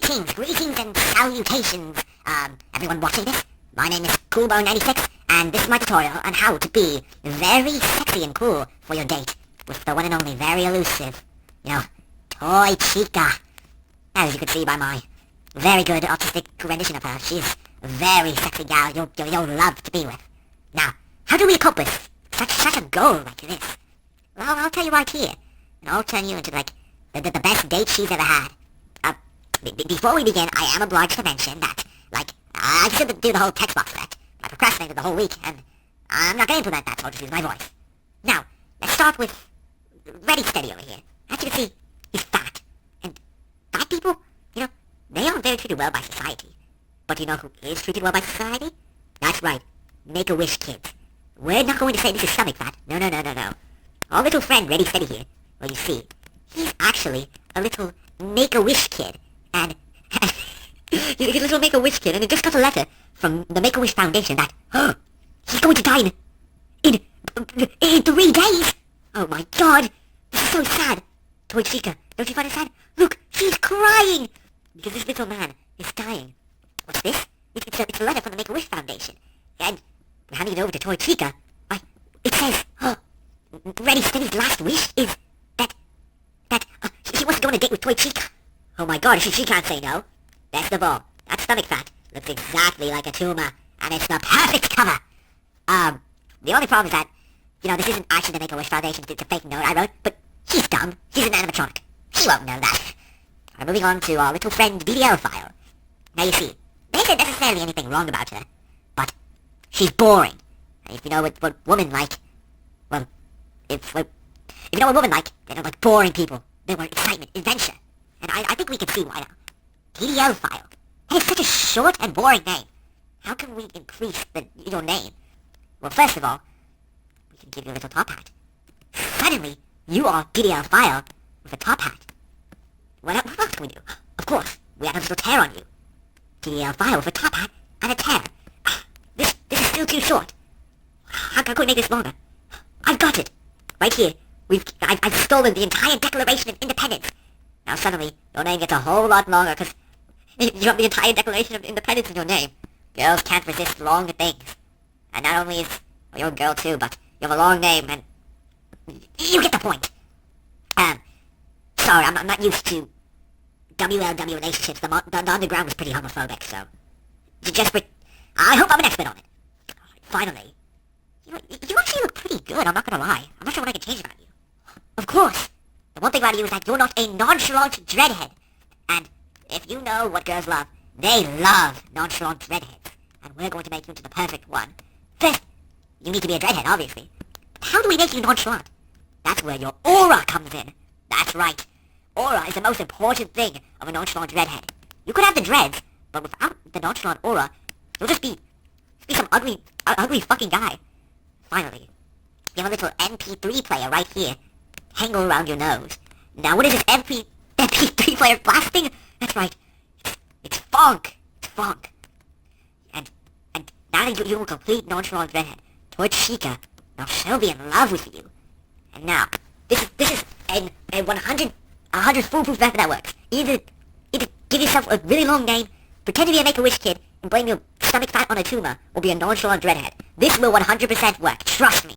Greetings and salutations, everyone watching this. My name is Coolbo96, and this is my tutorial on how to be very sexy and cool for your date with the one and only very elusive, Toy Chica. As you can see by my very good artistic rendition of her, she's a very sexy gal you'll love to be with. Now, how do we accomplish such a goal like this? Well, I'll tell you right here, and I'll turn you into, the best date she's ever had. Before we begin, I am obliged to mention that, I should do the whole text box effect. I procrastinated the whole week, and I'm not going to implement that, so I'll just use my voice. Now, let's start with Ready Steady over here. As you can see, he's fat. And fat people, they aren't very treated well by society. But you know who is treated well by society? That's right, Make-A-Wish kids. We're not going to say this is stomach fat. No. Our little friend Ready Steady here, well, you see, he's actually a little Make-A-Wish kid. And he's a little Make-A-Wish kid, and he just got a letter from the Make-A-Wish Foundation that, he's going to die in 3 days! Oh my god! This is so sad! Toy Chica, don't you find it sad? Look, she's crying! Because this little man is dying. What's this? It's a letter from the Make-A-Wish Foundation. And, handing it over to Toy Chica, it says, Ready Steady's last wish is that she wants to go on a date with Toy Chica. Oh my god, she can't say no. Best of all, that stomach fat looks exactly like a tumor, and it's the perfect cover. The only problem is that, this isn't actually the Make-A-Wish Foundation, it's a fake note I wrote, but she's dumb. She's an animatronic. She won't know that. Moving on to our little friend BDL file. Now you see, there isn't necessarily anything wrong about her, but she's boring. And if you know what women like, well, if you know what women like, they don't like boring people. They want excitement, adventure. And I think we can see why now. DDL file. Hey, it's such a short and boring name. How can we increase your name? Well, first of all, we can give you a little top hat. Suddenly, you are DDL file with a top hat. What else can we do? Of course, we have a little tear on you. DDL file with a top hat and a tear. This is still too short. How can we make this longer? I've got it. Right here. I've stolen the entire Declaration of Independence. Now suddenly, your name gets a whole lot longer, because you have the entire Declaration of Independence in your name. Girls can't resist long things. And not only you're a girl too, but you have a long name, and you get the point. Sorry, I'm not used to WLW relationships. The underground was pretty homophobic, so I hope I'm an expert on it. Finally, you actually look pretty good, I'm not gonna lie. I'm not sure what I can change about you. Of course! The one thing about you is that you're not a nonchalant dreadhead. And if you know what girls love, they love nonchalant dreadheads. And we're going to make you into the perfect one. First, you need to be a dreadhead, obviously. But how do we make you nonchalant? That's where your aura comes in. That's right. Aura is the most important thing of a nonchalant dreadhead. You could have the dreads, but without the nonchalant aura, you'll just be some ugly fucking guy. Finally, you have a little MP3 player right here. Hanging around your nose. Now what is this MP3 player blasting? That's right. It's funk. It's funk. And now that you're a complete nonchalant redhead, Toy Chica, now she'll be in love with you. And now, this is a 100 foolproof method that works. Either give yourself a really long name, pretend to be a Make-A-Wish kid, and blame your stomach fat on a tumor, or be a nonchalant redhead. This will 100% work. Trust me.